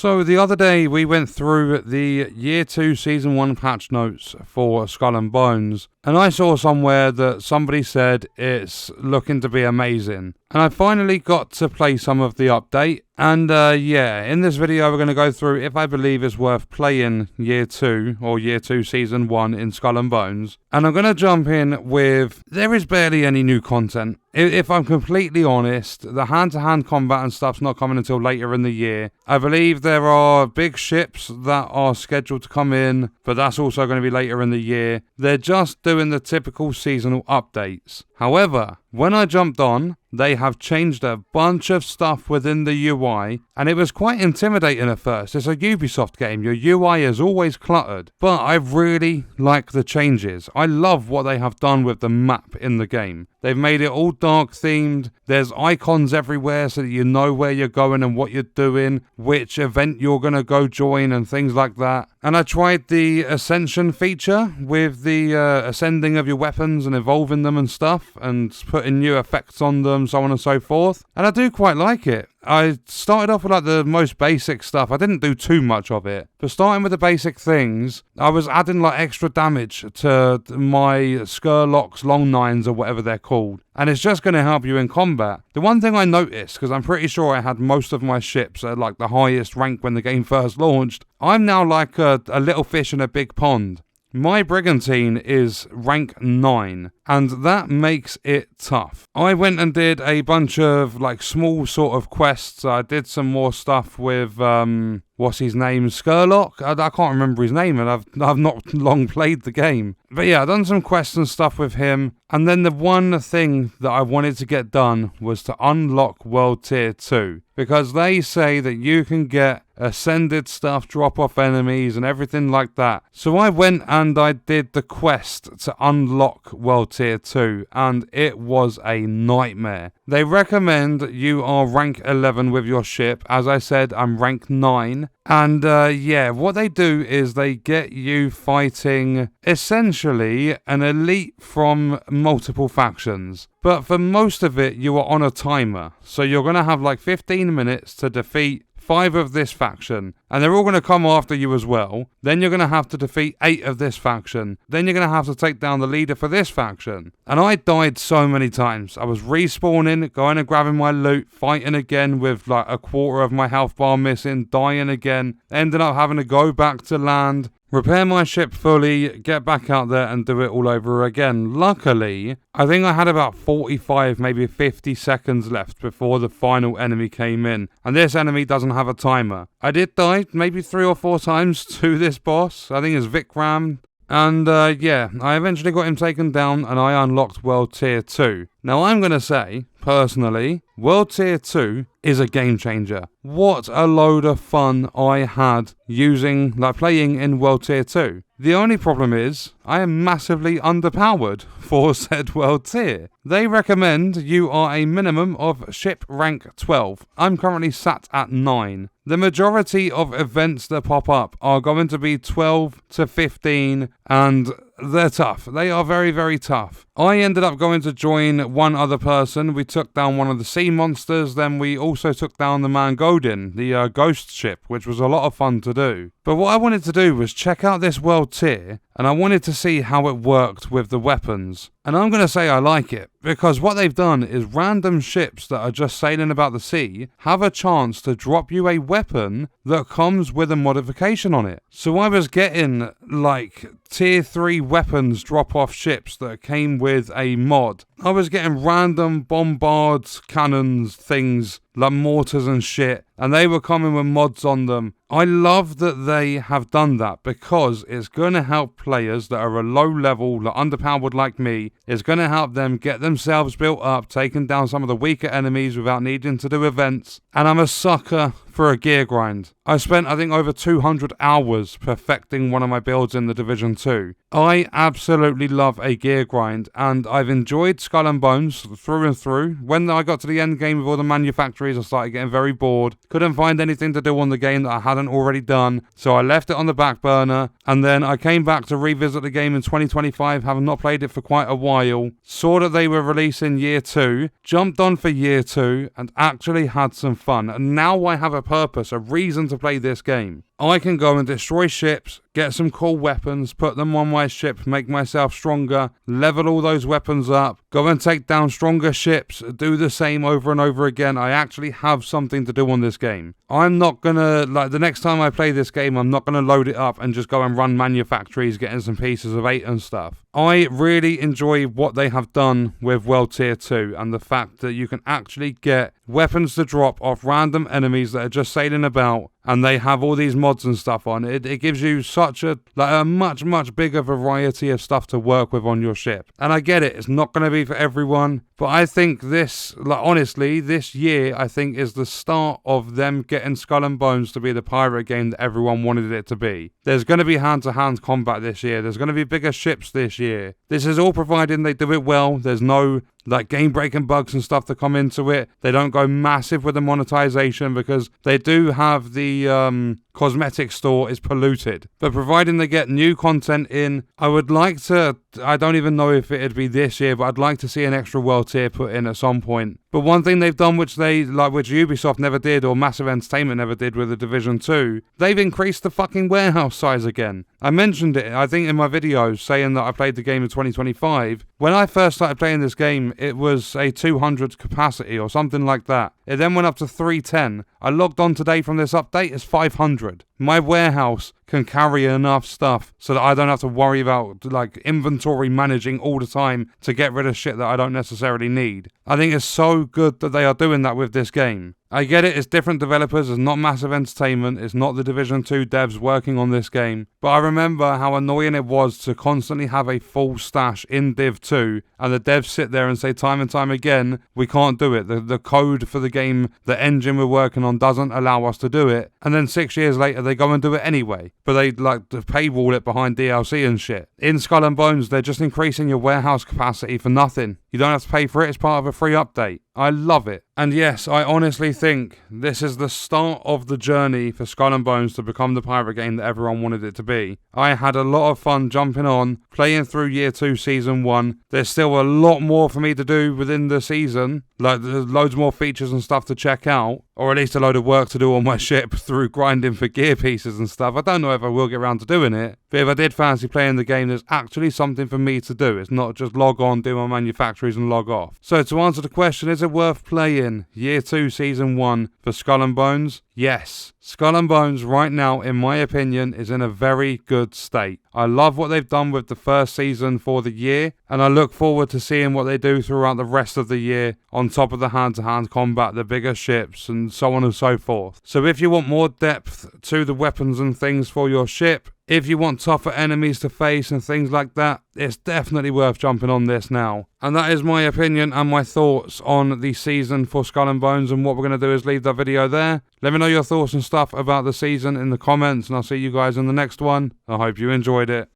So the other day we went through the Year 2 Season 1 patch notes for Skull and Bones, and I saw somewhere that somebody said it's looking to be amazing. And I finally got to play some of the update, and yeah, in this video we're going to go through if I believe it's worth playing Year 2 or Year 2 Season 1 in Skull and Bones. And I'm going to jump in with, there is barely any new content. If I'm completely honest, the hand-to-hand combat and stuff's not coming until later in the year. I believe there are big ships that are scheduled to come in, but that's also going to be later in the year. They're just doing the typical seasonal updates. However, when I jumped on, they have changed a bunch of stuff within the UI, and it was quite intimidating at first. It's a Ubisoft game, your UI is always cluttered, but I really like the changes. I love what they have done with the map in the game. They've made it all dark themed, there's icons everywhere so that you know where you're going and what you're doing, which event you're going to go join and things like that. And I tried the ascension feature with the ascending of your weapons and evolving them and stuff, and putting new effects on them, so on and so forth. And I do quite like it. I started off with like the most basic stuff. I didn't do too much of it, but starting with the basic things, I was adding like extra damage to my Skurlocks, long nines or whatever they're called, and it's just going to help you in combat. The one thing I noticed, because I'm pretty sure I had most of my ships at like the highest rank when the game first launched, I'm now like a little fish in a big pond. My Brigantine is rank 9, and that makes it tough. I went and did a bunch of like small sort of quests. I did some more stuff with, what's his name, Skurlock? I can't remember his name, and I've not long played the game. But yeah, I've done some quests and stuff with him, and then the one thing that I wanted to get done was to unlock World Tier 2, because they say that you can get ascended stuff, drop off enemies and everything like that. So I went and I did the quest to unlock World Tier 2, and it was a nightmare. They recommend you are rank 11 with your ship. As I said, I'm rank 9. And yeah, what they do is they get you fighting essentially an elite from multiple factions. But for most of it, you are on a timer. So you're going to have like 15 minutes to defeat 5 of this faction, and they're all going to come after you as well. Then you're going to have to defeat 8 of this faction. Then you're going to have to take down the leader for this faction. And I died so many times. I was respawning, going and grabbing my loot, fighting again with like a quarter of my health bar missing, dying again, ending up having to go back to land, repair my ship fully, get back out there and do it all over again. Luckily, I think I had about 45, maybe 50 seconds left before the final enemy came in. And this enemy doesn't have a timer. I did die maybe 3 or 4 times to this boss. I think it's Vikram. And yeah, I eventually got him taken down and I unlocked World Tier 2. Now I'm going to say, personally, World Tier 2 is a game changer. What a load of fun I had playing in World Tier 2. The only problem is, I am massively underpowered for said World Tier. They recommend you are a minimum of ship rank 12. I'm currently sat at 9. The majority of events that pop up are going to be 12 to 15, and they're tough. They are very, very tough. I ended up going to join one other person. We took down one of the sea monsters. Then we also took down the Mangodin, the ghost ship, which was a lot of fun to do. But what I wanted to do was check out this World Tier, and I wanted to see how it worked with the weapons. And I'm going to say I like it, because what they've done is random ships that are just sailing about the sea have a chance to drop you a weapon that comes with a modification on it. So I was getting like tier 3 weapons drop off ships that came with a mod. I was getting random bombards, cannons, things like mortars and shit, and they were coming with mods on them. I love that they have done that, because it's going to help players that are a low level, like underpowered like me. It's going to help them get themselves built up, taking down some of the weaker enemies without needing to do events. And I'm a sucker for a gear grind. I spent, I think, over 200 hours perfecting one of my builds in the Division 2. I absolutely love a gear grind, and I've enjoyed Skull and Bones through and through. When I got to the end game with all the manufactories, I started getting very bored. Couldn't find anything to do on the game that I hadn't already done, so I left it on the back burner, and then I came back to revisit the game in 2025, having not played it for quite a while. Saw that they were releasing Year 2, jumped on for Year 2, and actually had some fun. And now I have a a purpose, a reason to play this game. I can go and destroy ships, get some cool weapons, put them on my ship, make myself stronger, level all those weapons up, go and take down stronger ships, do the same over and over again. I actually have something to do on this game. I'm not gonna, like, the next time I play this game, I'm not gonna load it up and just go and run manufactories, getting some pieces of 8 and stuff. I really enjoy what they have done with World Tier 2 and the fact that you can actually get weapons to drop off random enemies that are just sailing about, and they have all these mods and stuff on it. It gives you such a much bigger variety of stuff to work with on your ship. And I get it, it's not going to be for everyone, but I think this, like, honestly, this year I think is the start of them getting Skull and Bones to be the pirate game that everyone wanted it to be. There's going to be hand-to-hand combat this year. There's going to be bigger ships this year. This is all providing they do it well. There's no like game-breaking bugs and stuff that come into it. They don't go massive with the monetization because they do have the cosmetic store is polluted. But providing they get new content in, I would like to, I don't even know if it'd be this year, but I'd like to see an extra world tier put in at some point. But one thing they've done which Ubisoft never did, or Massive Entertainment never did with the Division 2, they've increased the fucking warehouse size again. I mentioned it, I think, in my videos, saying that I played the game in 2025. When I first started playing this game, it was a 200 capacity or something like that. It then went up to 310. I logged on today from this update, it's 500. My warehouse can carry enough stuff so that I don't have to worry about like inventory managing all the time to get rid of shit that I don't necessarily need. I think it's so good that they are doing that with this game. I get it, it's different developers, it's not Massive Entertainment, it's not the Division 2 devs working on this game, but I remember how annoying it was to constantly have a full stash in Div 2, and the devs sit there and say time and time again, we can't do it, the code for the game, the engine we're working on doesn't allow us to do it, and then 6 years later they go and do it anyway, but they like to paywall it behind DLC and shit. In Skull and Bones, they're just increasing your warehouse capacity for nothing. You don't have to pay for it, it's part of a free update. I love it. And yes, I honestly think this is the start of the journey for Skull and Bones to become the pirate game that everyone wanted it to be. I had a lot of fun jumping on, playing through Year 2 Season 1. There's still a lot more for me to do within the season. Like, there's loads more features and stuff to check out. Or at least a load of work to do on my ship through grinding for gear pieces and stuff. I don't know if I will get around to doing it. But if I did fancy playing the game, there's actually something for me to do. It's not just log on, do my manufactories and log off. So to answer the question, is it worth playing Year 2 Season 1 for Skull and Bones? Yes. Skull and Bones right now, in my opinion, is in a very good state. I love what they've done with the first season for the year, and I look forward to seeing what they do throughout the rest of the year on top of the hand-to-hand combat, the bigger ships, and so on and so forth. So if you want more depth to the weapons and things for your ship, if you want tougher enemies to face and things like that, it's definitely worth jumping on this now. And that is my opinion and my thoughts on the season for Skull and Bones, and what we're going to do is leave that video there. Let me know your thoughts and stuff about the season in the comments, and I'll see you guys in the next one. I hope you enjoyed it.